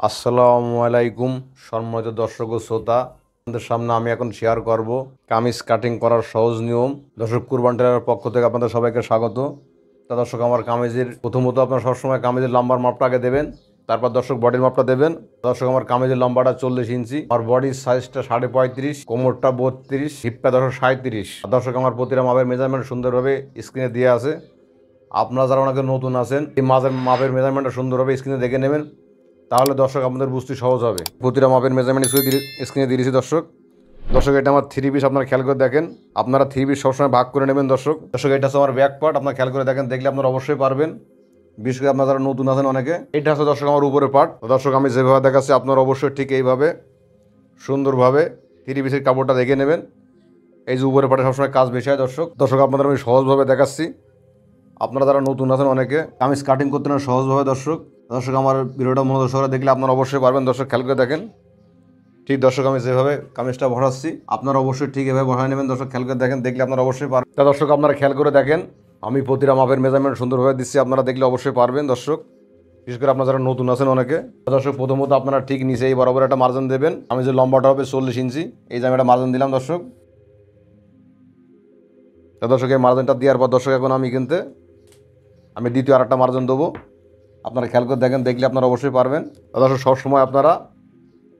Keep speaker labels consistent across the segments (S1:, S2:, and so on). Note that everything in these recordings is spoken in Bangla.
S1: আসসালামু আলাইকুম সম্মানিত দর্শক ও শ্রোতা, আপনাদের সামনে আমি এখন শেয়ার করব কামিজ কাটিং করার সহজ নিয়ম। দর্শক, কুরবান টেলারের পক্ষ থেকে আপনাদের সবাইকে স্বাগত। তা দর্শক, আমার কামিজের প্রথমত আপনারা সবসময় কামিজের লম্বার মাপটা আগে দেবেন, তারপর দর্শক বডির মাপটা দেবেন। দর্শক, আমার কামিজের লম্বাটা 40 ইঞ্চি, আমার বডির সাইজটা 35.5, কোমরটা 32, হিপটা 37। দর্শক, আমার প্রতিটা মাপের মেজারমেন্ট সুন্দরভাবে স্ক্রিনে দিয়ে আছে। আপনারা যারা অনেকে নতুন আছেন, এই মাপের মেজারমেন্টটা সুন্দরভাবে স্ক্রিনে দেখে নেবেন, তাহলে দর্শক আপনাদের বুঝতে সহজ হবে। প্রতিটা মাপের মেজারমেন্ট স্ক্রিনে দিয়ে দিয়েছি। দর্শক এটা আমার 3 পিস, আপনারা খেয়াল করে দেখেন। আপনারা 3 পিস সবসময় ভাগ করে নেবেন। দর্শক এটা হচ্ছে আমার ব্যাক পার্ট, আপনারা খেয়াল করে দেখেন, দেখলে আপনারা অবশ্যই পারবেন। বিশেষ করে আপনারা যারা নতুন আছেন অনেকে। এটা হচ্ছে দর্শক আমার উপরের পার্ট। দর্শক আমি যেভাবে দেখাচ্ছি আপনারা অবশ্যই ঠিক এইভাবে সুন্দরভাবে 3 পিসের কাপড়টা দেখে নেবেন। এই যে উপরের পার্টে সবসময় কাজ বেশি হয়। দর্শক আপনাদের আমি সহজভাবে দেখাচ্ছি। আপনারা যারা নতুন আছেন অনেকে, কামিজ কাটিং করতে না সহজভাবে। দর্শক আমার ভিডিওটা মনোযোগ সহকারে দেখলে আপনারা অবশ্যই পারবেন। দর্শক খেয়াল করে দেখেন, ঠিক দর্শক আমি যেভাবে কামিজটা বসাচ্ছি আপনারা অবশ্যই ঠিক এভাবে বসায় নেবেন। দর্শক খেয়াল করে দেখেন, দেখলে আপনারা অবশ্যই পারবেন। তা দর্শক আপনারা খেয়াল করে দেখেন, আমি প্রতিটা মাপের মেজারমেন্ট সুন্দরভাবে দিচ্ছি, আপনারা দেখলে অবশ্যই পারবেন। দর্শক বিশেষ করে আপনারা যারা নতুন আছেন অনেকে। দর্শক প্রথমত আপনারা ঠিক নিচে এই বরাবর একটা মার্জিন দেবেন। আমি যে লম্বাটা হবে 40 ইঞ্চি, এই যে আমি একটা মার্জিন দিলাম। দর্শক এই মার্জিনটা দেওয়ার পর দর্শক এখন আমি দ্বিতীয় আরেকটা মার্জিন দেবো। আপনারা খেয়াল করে দেখেন, দেখলে আপনারা অবশ্যই পারবেন। দর্শক সবসময় আপনারা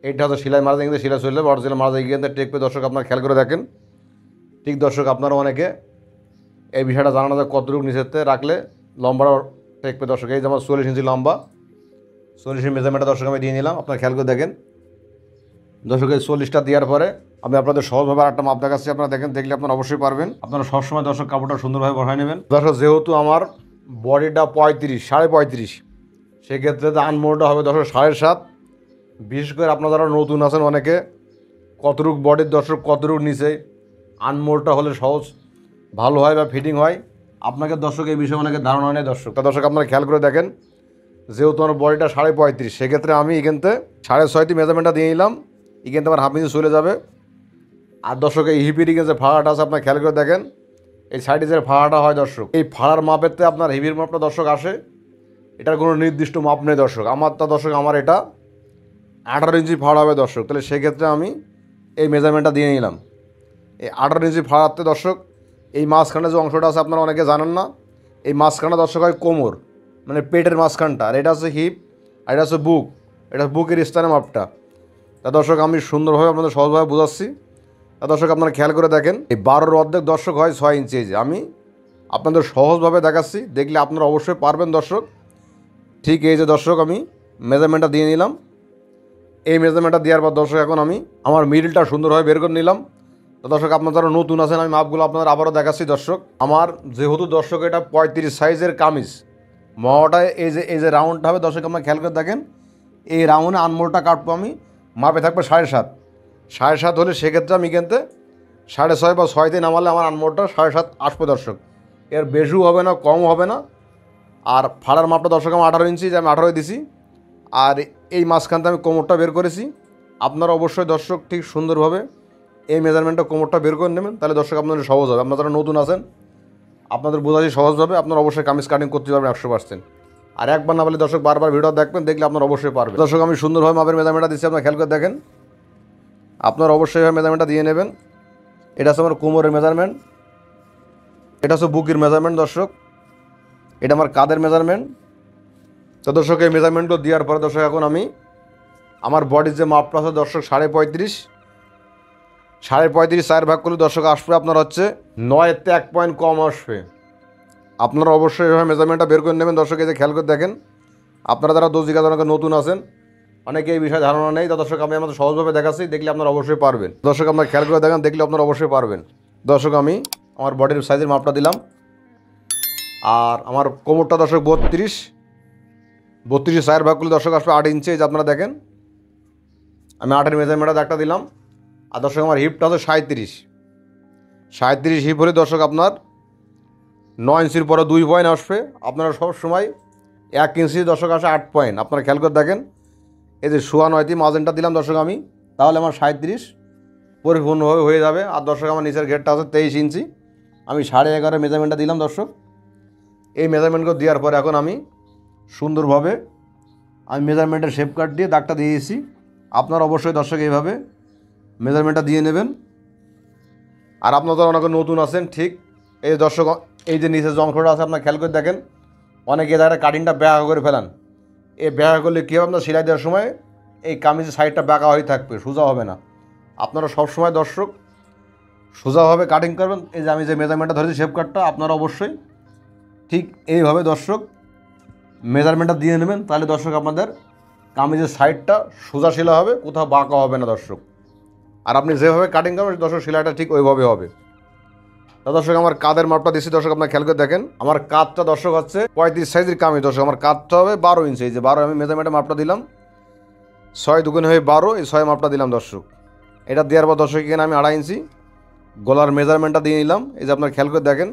S1: এইটা হচ্ছে সেলাই মার্জিন, কিন্তু সেলাই চললে অরিজিনাল মার্জিন কিন্তু টেকবে। দর্শক আপনারা খেয়াল করে দেখেন, ঠিক দর্শক আপনারা অনেকে এই বিষয়টা জানানো যায় কতটুকু নিচেতে রাখলে লম্বাটা টেকবে। দর্শক এই যে আমার 40 ইঞ্চি লম্বা, 40 ইঞ্চি মেজারমেন্টটা দর্শক আমি দিয়ে নিলাম। আপনারা খেয়াল করে দেখেন। দর্শক এই 40টা দেওয়ার পরে আমি আপনাদের সহজভাবে আরেকটা মাপ দেখাচ্ছি, আপনারা দেখেন, দেখলে আপনারা অবশ্যই পারবেন। আপনারা সবসময় দর্শক কাপড়টা সুন্দরভাবে বসায় নেবেন। দর্শক যেহেতু আমার বডিটা 35.5, সেক্ষেত্রে আনমোলটা হবে দর্শক 7.5। বিশেষ করে আপনারা যারা নতুন আছেন অনেকে, কতটুক বডির দর্শক কতটুক নিচে আনমোলটা হলে সহজ ভালো হয় বা ফিটিং হয়, আপনাকে দর্শক এই বিষয়ে অনেকে ধারণা নেই। দর্শক আপনারা খেয়াল করে দেখেন, যেহেতু আমার বডিটা 35.5, সেক্ষেত্রে আমি এখানতে 6.5 মেজারমেন্টটা দিয়ে নিলাম। এখানতে আমার হাফ ইঞ্চি চলে যাবে। আর দর্শক এই হিপির যে ফাড়াটা আছে আপনারা খেয়াল করে দেখেন, এই সাইডে যে ফাড়াটা হয় দর্শক, এই ফাড়ার মাপেতে আপনার হিপির মাপটা দর্শক আসে। এটার কোনো নির্দিষ্ট মাপ নেই দর্শক। আমার এটা 18 ইঞ্চি ফাড়া হবে দর্শক। তাহলে সেক্ষেত্রে আমি এই মেজারমেন্টটা দিয়ে নিলাম। এই 18 ইঞ্চি ফাড়াতে দর্শক এই মাঝখানে যে অংশটা আছে আপনারা অনেকে জানেন না, এই মাঝখানে দর্শক হয় কোমর, মানে পেটের মাঝখানটা। আর এটা হচ্ছে হিপ, আর এটা হচ্ছে বুক। এটা বুকের স্থানে মাপটা। তা দর্শক আমি সুন্দরভাবে আপনাদের সহজভাবে বোঝাচ্ছি। তা দর্শক আপনারা খেয়াল করে দেখেন, এই 12-এর অর্ধেক দর্শক হয় 6 ইঞ্চি। এই যে আমি আপনাদের সহজভাবে দেখাচ্ছি, দেখলে আপনারা অবশ্যই পারবেন। দর্শক ঠিক এই যে দর্শক আমি মেজারমেন্টটা দিয়ে নিলাম। এই মেজারমেন্টটা দেওয়ার পর দর্শক এখন আমি আমার মিডলটা সুন্দরভাবে বের করে নিলাম। তো দর্শক আপনারা যারা নতুন আছেন, আমি মাপগুলো আপনাদের আবারও দেখাচ্ছি। দর্শক আমার যেহেতু দর্শক এটা 35 সাইজের কামিজ, মহাটায় এই যে রাউন্ডটা হবে দর্শক আপনারা খেয়াল করে দেখেন, এই রাউন্ডে আনমোলটা কাটবো আমি, মাপে থাকবে 7.5 হলে সেক্ষেত্রে আমি কিন্তু 6.5 বা 6 দিয়ে নামালে আমার আনমোলটা 7.5 আসবে দর্শক। এর বেশিও হবে না, কম হবে না। আর ফাড়ার মাপটা দর্শক আমার 18 ইঞ্চি, যে আমি 18 দিছি। আর এই মাঝখানতে আমি কোমরটা বের করেছি। আপনারা অবশ্যই দর্শক ঠিক সুন্দরভাবে এই মেজারমেন্টটা কোমরটা বের করে নেবেন, তাহলে দর্শক আপনাদের সহজ হবে। আপনারা যারা নতুন আছেন আপনাদের বোঝাচ্ছি সহজভাবে, আপনারা অবশ্যই কামিজ কাটিং করতে পারবেন 100%। আর একবার না বলে দর্শক বারবার ভিডিও দেখবেন, দেখলে আপনারা অবশ্যই পারবেন। দর্শক আমি সুন্দরভাবে মাপের মেজারমেন্টটা দিচ্ছি, আপনারা খেয়াল করে দেখেন। আপনারা অবশ্যই মেজারমেন্টটা দিয়ে নেবেন। এটা হচ্ছে আমার কোমরের মেজারমেন্ট, এটা হচ্ছে বুকের মেজারমেন্ট দর্শক, এটা আমার কাঁধের মেজারমেন্ট। তো দর্শক এই মেজারমেন্টগুলো দেওয়ার পরে দর্শক এখন আমি আমার বডির যে মাপটা আছে দর্শক 35.5, 4 ভাগ করলে দর্শক আসবে আপনার হচ্ছে 9-তে 1 পয়েন্ট কম আসবে। আপনারা অবশ্যই এভাবে মেজারমেন্টটা বের করে নেবেন। দর্শক এই যে খেয়াল করে দেখেন, আপনারা যারা দর্জিকাজ অনেকে নতুন আছেন, অনেকে এই বিষয়ে ধারণা নেই। তা দর্শক আমি আমাদের সহজভাবে দেখাচ্ছি, দেখলে আপনারা অবশ্যই পারবেন। দর্শক আপনারা খেয়াল করে দেখেন, দেখলে আপনারা অবশ্যই পারবেন। দর্শক আমি আমার বডির সাইজের মাপটা দিলাম। আর আমার কোমরটা দর্শক 32, 4 ভাগ করলে দর্শক আসবে 8 ইঞ্চি। যে আপনারা দেখেন আমি 8-এর মেজারমেন্টটা একটা দিলাম। আর দর্শক আমার হিপটা হচ্ছে 37 হিপ হলে দর্শক আপনার 9 ইঞ্চির পরে 2 পয়েন্ট আসবে। আপনারা সবসময় 1 ইঞ্চি দর্শক আসে 8 পয়েন্ট। আপনারা খেয়াল করে দেখেন, এই যে 9.5 মার্জিনটা দিলাম দর্শক আমি, তাহলে আমার 37 পরিপূর্ণভাবে হয়ে যাবে। আর দর্শক আমার নিচের ঘেরটা আছে 23 ইঞ্চি, আমি 11.5 মেজারমেন্টটা দিলাম দর্শক। এই মেজারমেন্টগুলো দেওয়ার পরে এখন আমি সুন্দরভাবে আমি মেজারমেন্টের শেপ কাট দিয়ে দাগটা দিয়ে দিয়েছি। আপনারা অবশ্যই দর্শক এইভাবে মেজারমেন্টটা দিয়ে নেবেন। আর আপনারা তো অনেকে নতুন আছেন, ঠিক এই দর্শক এই যে নিচে যে অংশটা আছে আপনারা খেয়াল করে দেখেন, অনেকে জায়গায় কাটিংটা ব্যাকা করে ফেলান। এই ব্যাকা করলে কী হবে, আপনার সেলাই দেওয়ার সময় এই কামিজের সাইডটা ব্যাকা হয়ে থাকবে, সোজা হবে না। আপনারা সবসময় দর্শক সোজাভাবে কাটিং করবেন। এই যে আমি যে মেজারমেন্টটা ধরেছি শেপ কাটটা, আপনারা অবশ্যই ঠিক এইভাবে দর্শক মেজারমেন্টটা দিয়ে নেবেন। তাহলে দর্শক আপনাদের কামিজের সাইডটা সোজা সেলাই হবে, কোথাও বাঁকা হবে না দর্শক। আর আপনি যেভাবে কাটিং করবেন দর্শক সেলাইটা ঠিক ওইভাবে হবে। তা দর্শক আমার কাঁধের মাপটা দিচ্ছি দর্শক, আপনার খেয়াল করে দেখেন। আমার কাঁধটা দর্শক হচ্ছে 35 সাইজের কামিজ দর্শক। আমার কাঁধটা হবে 12 ইঞ্চি। এই যে 12 আমি মেজারমেন্টের মাপটা দিলাম, 6 দুগুণে হয়ে 12, এই 6 মাপটা দিলাম দর্শক। এটা দেওয়ার পর দর্শক এখানে আমি 2.5 ইঞ্চি গলার মেজারমেন্টটা দিয়ে নিলাম। এই যে আপনার খেয়াল করে দেখেন,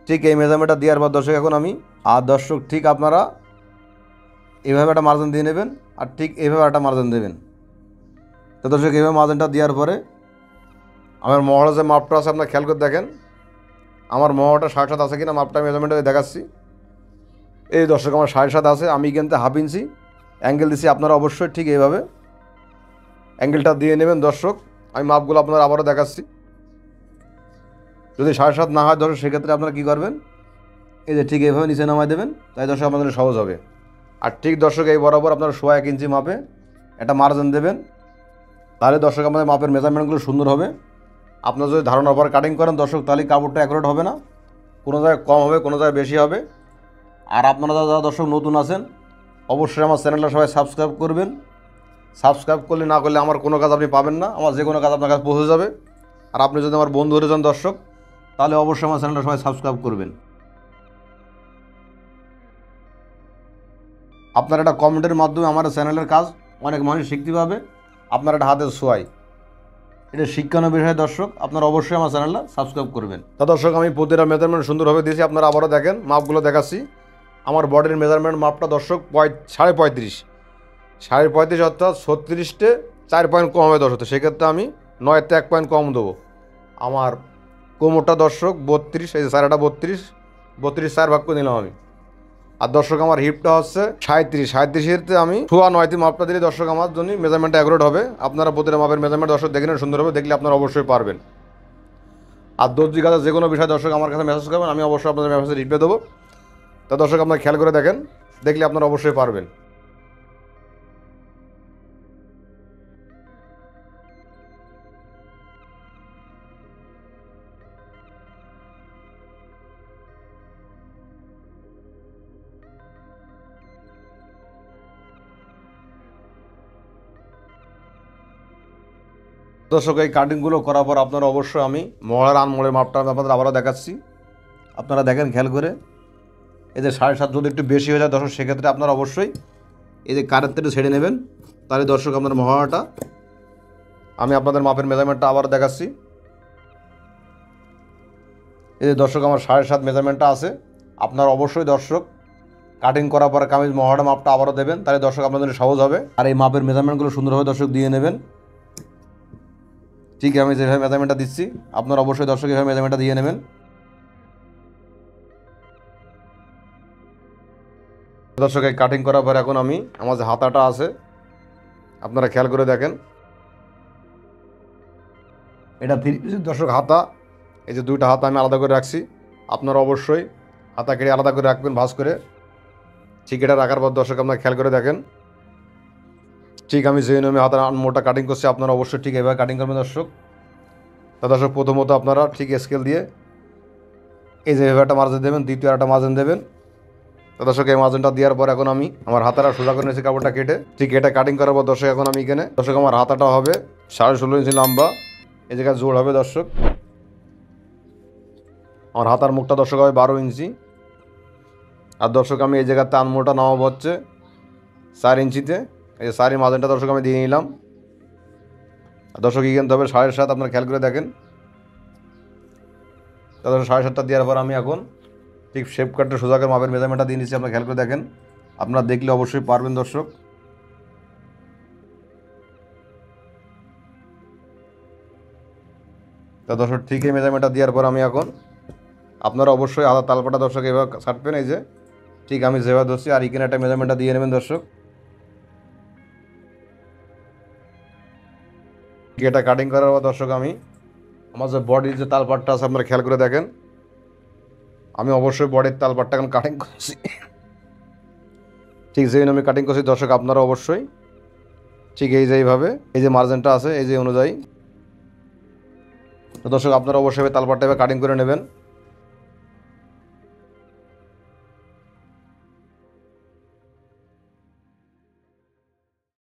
S1: ঠিক এই মেজারমেন্টটা দেওয়ার পর দর্শক এখন আমি দর্শক ঠিক আপনারা এইভাবে একটা মার্জিন দিয়ে নেবেন, আর ঠিক এইভাবে একটা মার্জিন দেবেন। তো দর্শক এইভাবে মার্জিনটা দেওয়ার পরে আমার মহড়া যে মাপটা আছে আপনার খেয়াল করে দেখেন, আমার মহড়াটা 7.5 আছে কিনা মাপটা মেজারমেন্টে দেখাচ্ছি। এই দর্শক আমার 7.5 আছে। আমি কিন্তু 1/2 ইঞ্চি অ্যাঙ্গেল দিচ্ছি, আপনারা অবশ্যই ঠিক এইভাবে অ্যাঙ্গেলটা দিয়ে নেবেন দর্শক। আমি মাপগুলো আপনারা আবারও দেখাচ্ছি। যদি 7.5 না হয় দর্শক, সেক্ষেত্রে আপনারা কী করবেন, এই যে ঠিক এইভাবে নিচে নামাই দেবেন, তাই দর্শক আপনাদের সহজ হবে। আর ঠিক দর্শক এই বরাবর আপনারা 1.5 ইঞ্চি মাপে একটা মার্জিন দেবেন, তাহলে দর্শক আমাদের মাপের মেজারমেন্টগুলো সুন্দর হবে। আপনারা যদি ধারণার পর কাটিং করেন দর্শক, তাহলে কাপড়টা অ্যাকুরেট হবে না, কোনো জায়গায় কম হবে, কোনো জায়গায় বেশি হবে। আর আপনারা যারা দর্শক নতুন আছেন অবশ্যই আমার চ্যানেলটা সবাই সাবস্ক্রাইব করবেন। সাবস্ক্রাইব করলে না করলে আমার কোনো কাজ আপনি পাবেন না, আমার যে কোনো কাজ আপনার কাছে পৌঁছে যাবে। আর আপনি যদি আমার বন্ধু হয়ে যান দর্শক, তাহলে অবশ্যই আমার চ্যানেলটা সবাই সাবস্ক্রাইব করবেন। আপনার একটা কমেন্টের মাধ্যমে আমার চ্যানেলের কাজ অনেক মানুষ শিখতে পাবে। আপনার একটা হাতের ছোঁয়ায়, এটা শিক্ষণীয় বিষয় দর্শক, আপনারা অবশ্যই আমার চ্যানেলটা সাবস্ক্রাইব করবেন। তা দর্শক আমি প্রতিটা মেজারমেন্ট সুন্দরভাবে দিয়েছি, আপনারা আবারও দেখেন, মাপগুলো দেখাচ্ছি। আমার বডির মেজারমেন্ট মাপটা দর্শক 35.5, 35.5 অর্থাৎ 36টে 4 পয়েন্ট কম হবে দর্শক। সেক্ষেত্রে আমি 9তে 1 পয়েন্ট কম দেবো। আমার কোমরটা দর্শক 32, এই যে সারাটা 32 4 ভাগ করে নিলাম আমি। আর দর্শক আমার হিপটা হচ্ছে 37, আমি 9তে মাপটা দিলে দর্শক আমার জন্য মেজারমেন্টটা অ্যাকুরেট হবে। আপনারা প্রতিটা মাপের মেজারমেন্ট দর্শক দেখে নেন সুন্দর হবে, দেখলে আপনারা অবশ্যই পারবেন। আর দর্জি কাজে যে কোনো বিষয় দর্শক আমার কাছে মেসেজ করবেন, আমি অবশ্যই আপনাদের মেসেজে রিপ্লাই দেবো। তা দর্শক আপনারা খেয়াল করে দেখেন, দেখলে আপনারা অবশ্যই পারবেন। দর্শক এই কাটিংগুলো করার পর আপনারা অবশ্যই আমি মহড়ার আনমোড়ের মাপটা আপনাদের আবারও দেখাচ্ছি। আপনারা দেখেন খেয়াল করে, এই যে 7.5 যদি একটু বেশি হয়ে যায় দর্শক, সেক্ষেত্রে আপনারা অবশ্যই এই যে কারেন্ট থেকে ছেড়ে নেবেন। তাহলে দর্শক আপনার মহড়াটা আমি আপনাদের মাপের মেজারমেন্টটা আবার দেখাচ্ছি। এই যে দর্শক আমার 7.5 মেজারমেন্টটা আছে। আপনারা অবশ্যই দর্শক কাটিং করার পর কামিজ মহড়া মাপটা আবারও দেবেন, তাহলে দর্শক আপনাদের সহজ হবে। আর এই মাপের মেজারমেন্টগুলো সুন্দরভাবে দর্শক দিয়ে নেবেন। ঠিক আমি যেভাবে মেজারমেন্টটা দিচ্ছি, আপনারা অবশ্যই দর্শক এভাবে মেজারমেন্টটা দিয়ে নেবেন। দর্শক এই কাটিং করার পর এখন আমি আমার যে হাতাটা আছে আপনারা খেয়াল করে দেখেন, এটা 3 পিসের দর্শক হাতা। এই যে 2টা হাতা আমি আলাদা করে রাখছি, আপনারা অবশ্যই হাতা কেটে আলাদা করে রাখবেন ভাঁজ করে। ঠিক এটা রাখার পর দর্শক আপনারা খেয়াল করে দেখেন, ঠিক আমি যে নিয়মে হাতার মোটা কাটিং করছি আপনারা অবশ্যই ঠিক এভাবে কাটিং করবেন দর্শক। তা দর্শক প্রথমত আপনারা ঠিক স্কেল দিয়ে এই যে এভাবে একটা মার্জিন দেবেন, দ্বিতীয় একটা মার্জিন দেবেন। তো দর্শক এই মার্জিনটা দেওয়ার পর এখন আমি আমার হাতাটা সোজা করে নিয়েছি, কাপড়টা কেটে ঠিক এটা কাটিং করার পর দর্শক এখন আমি এখানে দর্শক আমার হাতাটা হবে 16.5 ইঞ্চি লম্বা। এই জায়গায় জোড় হবে দর্শক। আমার হাতার মুখটা দর্শক হবে 12 ইঞ্চি। আর দর্শক আমি এই জায়গাতে আনমোটা নামাবো হচ্ছে 4 ইঞ্চিতে। এই যে 4 মার্জিনটা দর্শক আমি দিয়ে নিলাম। আর দর্শক এখানে হবে 7.5, আপনারা খেয়াল করে দেখেন। তাদের 7.5টা দেওয়ার পর আমি এখন ঠিক শেপ কাটটা সোজা করে মাপের মেজারমেন্টটা দিয়ে নিচ্ছি, আপনারা খেয়াল করে দেখেন। আপনারা দেখলে অবশ্যই পারবেন দর্শক। তা দর্শক ঠিক এই মেজারমেন্টটা দেওয়ার পর আমি এখন আপনারা অবশ্যই আধা তালপাটা দর্শক এভাবে কাটবেন। এই যে ঠিক আমি যেভাবে ধরছি আর এখানে একটা মেজারমেন্টটা দিয়ে নেবেন দর্শক। এটা কাটিং করার পর দর্শক আমি আমার যে বডির যে তালপাটটা আছে আপনারা খেয়াল করে দেখেন, আমি অবশ্যই বডির তালপাটটা এখন কাটিং করছি ঠিক যেই আমি কাটিং করছি দর্শক আপনারা অবশ্যই ঠিক এই যে এইভাবে এই যে মার্জিনটা আছে এই যে অনুযায়ী তো দর্শক আপনারা অবশ্যই তালপাটটা কাটিং করে নেবেন।